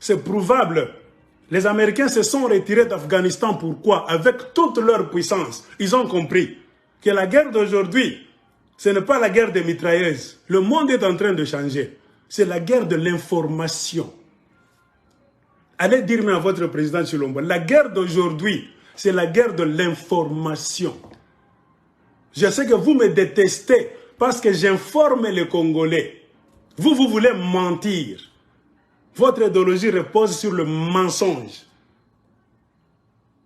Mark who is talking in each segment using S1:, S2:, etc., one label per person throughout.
S1: C'est prouvable. Les Américains se sont retirés d'Afghanistan. Pourquoi? Avec toute leur puissance. Ils ont compris que la guerre d'aujourd'hui, ce n'est pas la guerre des mitrailleuses. Le monde est en train de changer. C'est la guerre de l'information. Allez dire à votre président Chilombo, la guerre d'aujourd'hui, c'est la guerre de l'information. Je sais que vous me détestez parce que j'informe les Congolais. Vous voulez mentir. Votre idéologie repose sur le mensonge.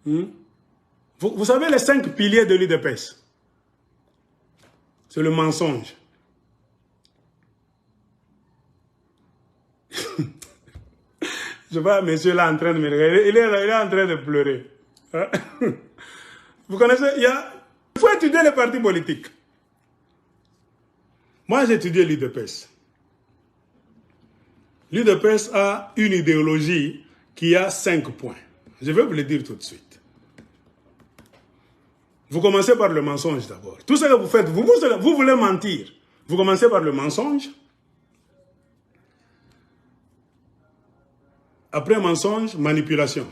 S1: Vous savez les 5 piliers de l'UDPS? C'est le mensonge. Je vois monsieur là en train de me regarder. Il est en train de pleurer. Vous connaissez, il faut étudier les partis politiques. Moi, j'ai étudié l'UDPS. L'UDPS a une idéologie qui a 5 points. Je vais vous le dire tout de suite. Vous commencez par le mensonge d'abord. Tout ce que vous faites, vous voulez mentir. Vous commencez par le mensonge. Après mensonge, manipulation.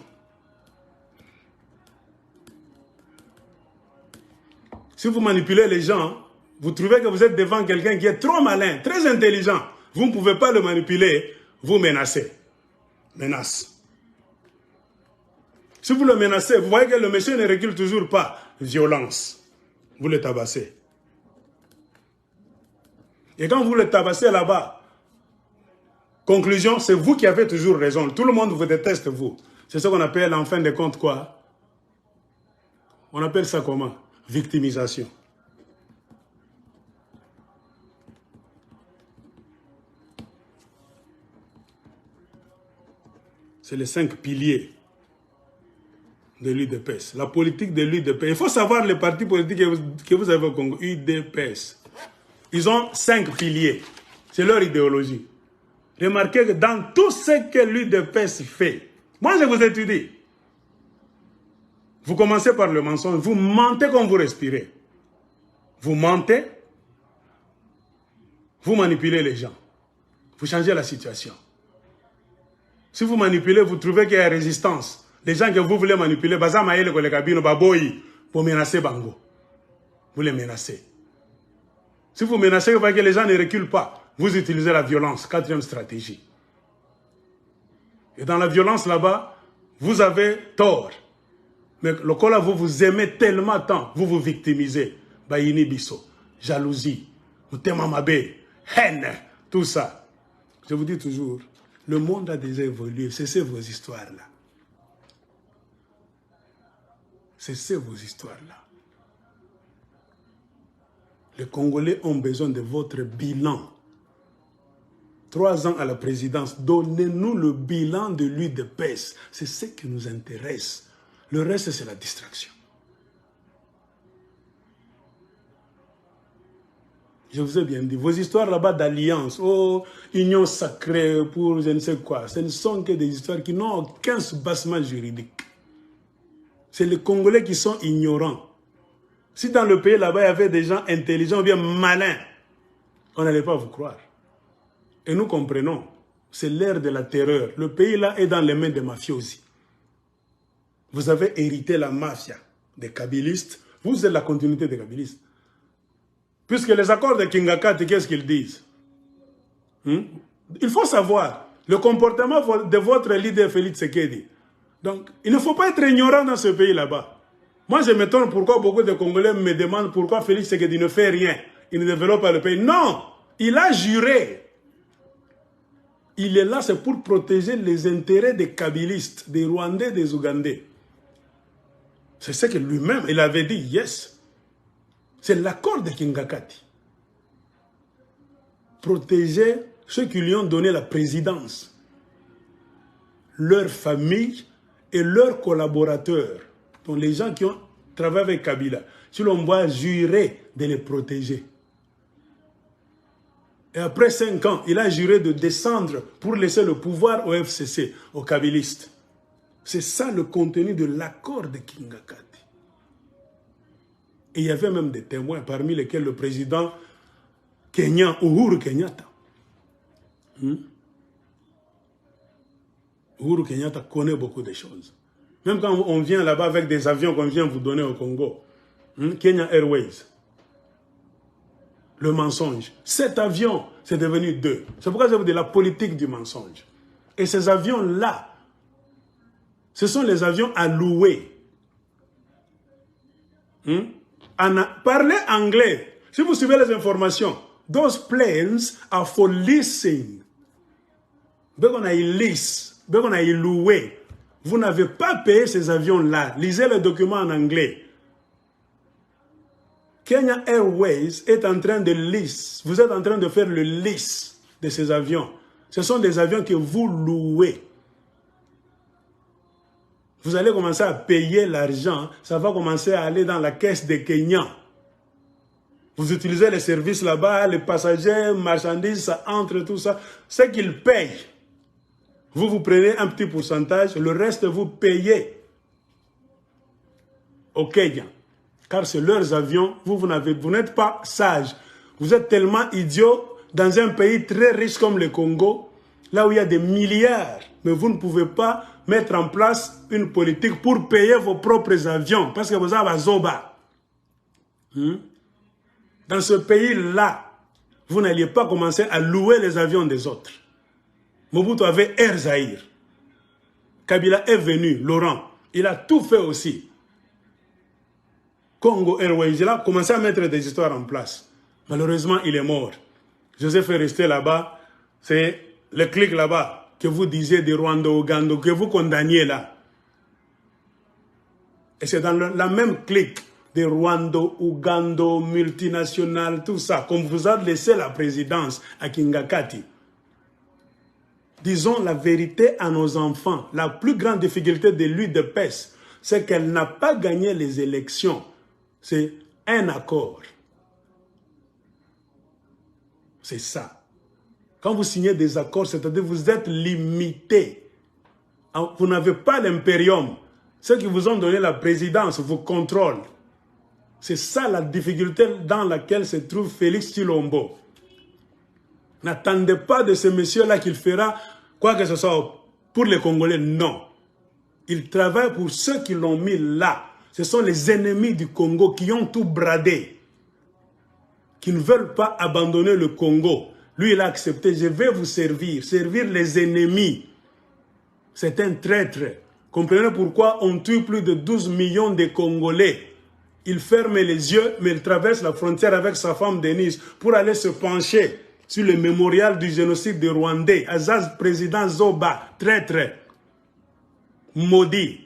S1: Si vous manipulez les gens, vous trouvez que vous êtes devant quelqu'un qui est trop malin, très intelligent. Vous ne pouvez pas le manipuler, vous menacez. Menace. Si vous le menacez, vous voyez que le monsieur ne recule toujours pas. Violence. Vous le tabassez. Et quand vous le tabassez là-bas, conclusion, c'est vous qui avez toujours raison. Tout le monde vous déteste, vous. C'est ce qu'on appelle, en fin de compte, quoi? On appelle ça comment? Victimisation. C'est les 5 piliers de l'UDPS. La politique de l'UDPS. Il faut savoir les partis politiques que vous avez au Congo. UDPS. Ils ont 5 piliers. C'est leur idéologie. Remarquez que dans tout ce que l'UDPS fait, moi je vous étudie. Vous commencez par le mensonge, vous mentez comme vous respirez. Vous mentez, vous manipulez les gens. Vous changez la situation. Si vous manipulez, vous trouvez qu'il y a résistance. Les gens que vous voulez manipuler, vous menacez Bango. Vous les menacez. Si vous menacez, vous voyez que les gens ne reculent pas. Vous utilisez la violence, 4e stratégie. Et dans la violence là-bas, vous avez tort. Mais le cas là, vous vous aimez tellement tant, vous vous victimisez. Bayini Bisso, jalousie, Moutemamabé, haine, tout ça. Je vous dis toujours, le monde a déjà évolué. Cessez vos histoires-là. Cessez vos histoires-là. Les Congolais ont besoin de votre bilan. 3 ans à la présidence, donnez-nous le bilan de l'UDPS. C'est ce qui nous intéresse. Le reste, c'est la distraction. Je vous ai bien dit, vos histoires là-bas d'alliance, oh, union sacrée pour je ne sais quoi, ce ne sont que des histoires qui n'ont aucun soubassement juridique. C'est les Congolais qui sont ignorants. Si dans le pays là-bas, il y avait des gens intelligents ou bien malins, on n'allait pas vous croire. Et nous comprenons, c'est l'ère de la terreur. Le pays là est dans les mains des mafiosi. Vous avez hérité la mafia des kabylistes. Vous êtes la continuité des kabylistes. Puisque les accords de Kingakati, qu'est-ce qu'ils disent? Il faut savoir le comportement de votre leader Félix Tshisekedi. Donc, il ne faut pas être ignorant dans ce pays là-bas. Moi, je m'étonne pourquoi beaucoup de Congolais me demandent pourquoi Félix Tshisekedi ne fait rien. Il ne développe pas le pays. Non! Il a juré. Il est là, c'est pour protéger les intérêts des kabylistes, des Rwandais, des Ougandais. C'est ce que lui-même, il avait dit, yes. C'est l'accord de Kingakati. Protéger ceux qui lui ont donné la présidence, leurs familles et leurs collaborateurs. Donc les gens qui ont travaillé avec Kabila, si l'on va jurer de les protéger. Et après 5 ans, il a juré de descendre pour laisser le pouvoir au FCC, aux kabylistes. C'est ça le contenu de l'accord de Kingakati. Et il y avait même des témoins, parmi lesquels le président kenyan, Uhuru Kenyatta. Uhuru Kenyatta connaît beaucoup de choses. Même quand on vient là-bas avec des avions qu'on vient vous donner au Congo, Kenya Airways, le mensonge. 7 avions, c'est devenu 2. C'est pourquoi je vous dis la politique du mensonge. Et ces avions-là, ce sont les avions à louer. Parlez anglais. Si vous suivez les informations, those planes are for leasing. On a lease, on a loué. Vous n'avez pas payé ces avions-là. Lisez le document en anglais. Kenya Airways est en train de lease. Vous êtes en train de faire le lease de ces avions. Ce sont des avions que vous louez. Vous allez commencer à payer l'argent. Ça va commencer à aller dans la caisse des Kenyans. Vous utilisez les services là-bas, les passagers, marchandises, ça entre, tout ça. Ce qu'ils payent. Vous prenez un petit pourcentage, le reste vous payez au Kenya. Car c'est leurs avions, vous n'êtes pas sages. Vous êtes tellement idiots dans un pays très riche comme le Congo, là où il y a des milliards, mais vous ne pouvez pas mettre en place une politique pour payer vos propres avions, parce que vous avez Zoba. Dans ce pays-là, vous n'alliez pas commencer à louer les avions des autres. Mobutu avait Air Zaïre. Kabila est venu, Laurent. Il a tout fait aussi. Congo Airways, il a commencé à mettre des histoires en place. Malheureusement, il est mort. Joseph est resté là-bas. C'est le clic là-bas que vous disiez de Rwanda, Ouganda, que vous condamniez là. Et c'est dans la même clique de Rwanda, Ouganda, multinationales, tout ça, qu'on vous a laissé la présidence à Kingakati. Disons la vérité à nos enfants. La plus grande difficulté de l'UDPS, c'est qu'elle n'a pas gagné les élections. C'est un accord. C'est ça. Quand vous signez des accords, c'est-à-dire que vous êtes limité. Vous n'avez pas l'impérium. Ceux qui vous ont donné la présidence vous contrôlent. C'est ça la difficulté dans laquelle se trouve Félix Tshilombo. N'attendez pas de ce monsieur-là qu'il fera quoi que ce soit pour les Congolais. Non. Il travaille pour ceux qui l'ont mis là. Ce sont les ennemis du Congo qui ont tout bradé. Qui ne veulent pas abandonner le Congo. Lui, il a accepté. Je vais vous servir. Servir les ennemis. C'est un traître. Comprenez pourquoi on tue plus de 12 millions de Congolais. Il ferme les yeux, mais il traverse la frontière avec sa femme Denise pour aller se pencher sur le mémorial du génocide des Rwandais. Azaz, président Zoba, traître, maudit.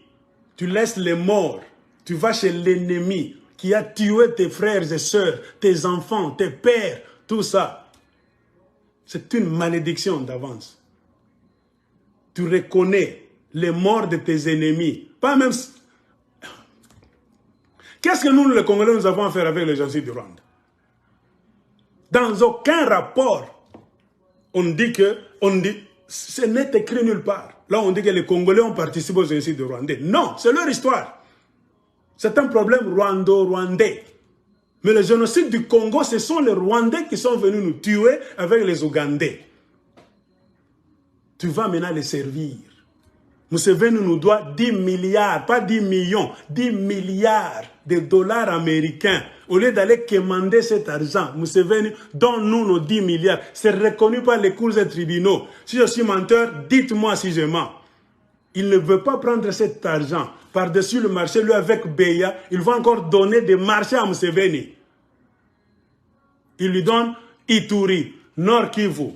S1: Tu laisses les morts. Tu vas chez l'ennemi qui a tué tes frères et sœurs, tes enfants, tes pères, tout ça. C'est une malédiction d'avance. Tu reconnais les morts de tes ennemis. Pas même... Qu'est-ce que nous, les Congolais, nous avons à faire avec le génocide du Rwanda? Dans aucun rapport, on dit que... ce n'est écrit nulle part. Là, on dit que les Congolais ont participé au génocide du Rwanda. Non, c'est leur histoire. C'est un problème rwando-rwandais. Mais le génocide du Congo, ce sont les Rwandais qui sont venus nous tuer avec les Ougandais. Tu vas maintenant les servir. Museveni nous doit 10 milliards, pas 10 millions, 10 milliards de dollars américains. Au lieu d'aller commander cet argent, Museveni donne-nous nos 10 milliards. C'est reconnu par les cours et tribunaux. Si je suis menteur, dites-moi si je mens. Il ne veut pas prendre cet argent par-dessus le marché, lui avec Beya. Il va encore donner des marchés à Museveni. Il lui donne Ituri, Nord Kivu.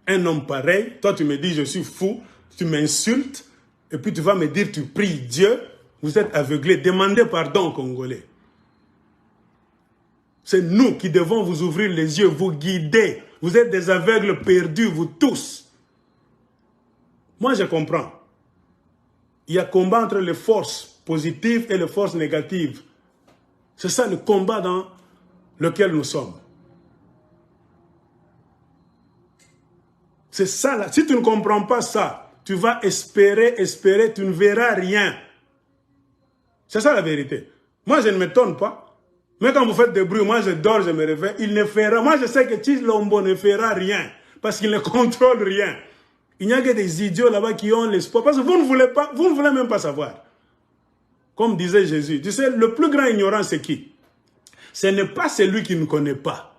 S1: Un homme pareil, toi tu me dis je suis fou, tu m'insultes, et puis tu vas me dire tu pries Dieu, vous êtes aveuglés, demandez pardon aux Congolais. C'est nous qui devons vous ouvrir les yeux, vous guider. Vous êtes des aveugles perdus, vous tous. Moi je comprends. Il y a combat entre les forces positives et les forces négatives. C'est ça le combat dans lequel nous sommes. C'est ça là. Si tu ne comprends pas ça, tu vas espérer, tu ne verras rien. C'est ça la vérité. Moi, je ne m'étonne pas. Mais quand vous faites des bruits, moi je dors, je me réveille. Il ne fera. Moi, je sais que Tshilombo ne fera rien. Parce qu'il ne contrôle rien. Il n'y a que des idiots là-bas qui ont l'espoir. Parce que vous ne voulez même pas savoir. Comme disait Jésus. Tu sais, le plus grand ignorant, c'est qui? Ce n'est pas celui qui ne connaît pas.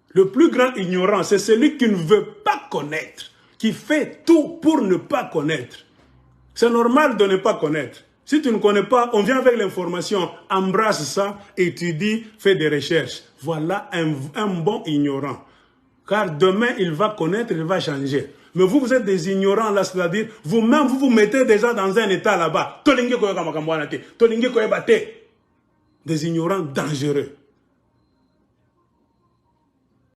S1: Le plus grand ignorant, c'est celui qui ne veut pas connaître. Qui fait tout pour ne pas connaître. C'est normal de ne pas connaître. Si tu ne connais pas, on vient avec l'information, embrasse ça, étudie, fais des recherches. Voilà un bon ignorant. Car demain, il va connaître, il va changer. Mais vous, vous êtes des ignorants là, c'est-à-dire, vous-même, vous vous mettez déjà dans un état là-bas. Des ignorants dangereux.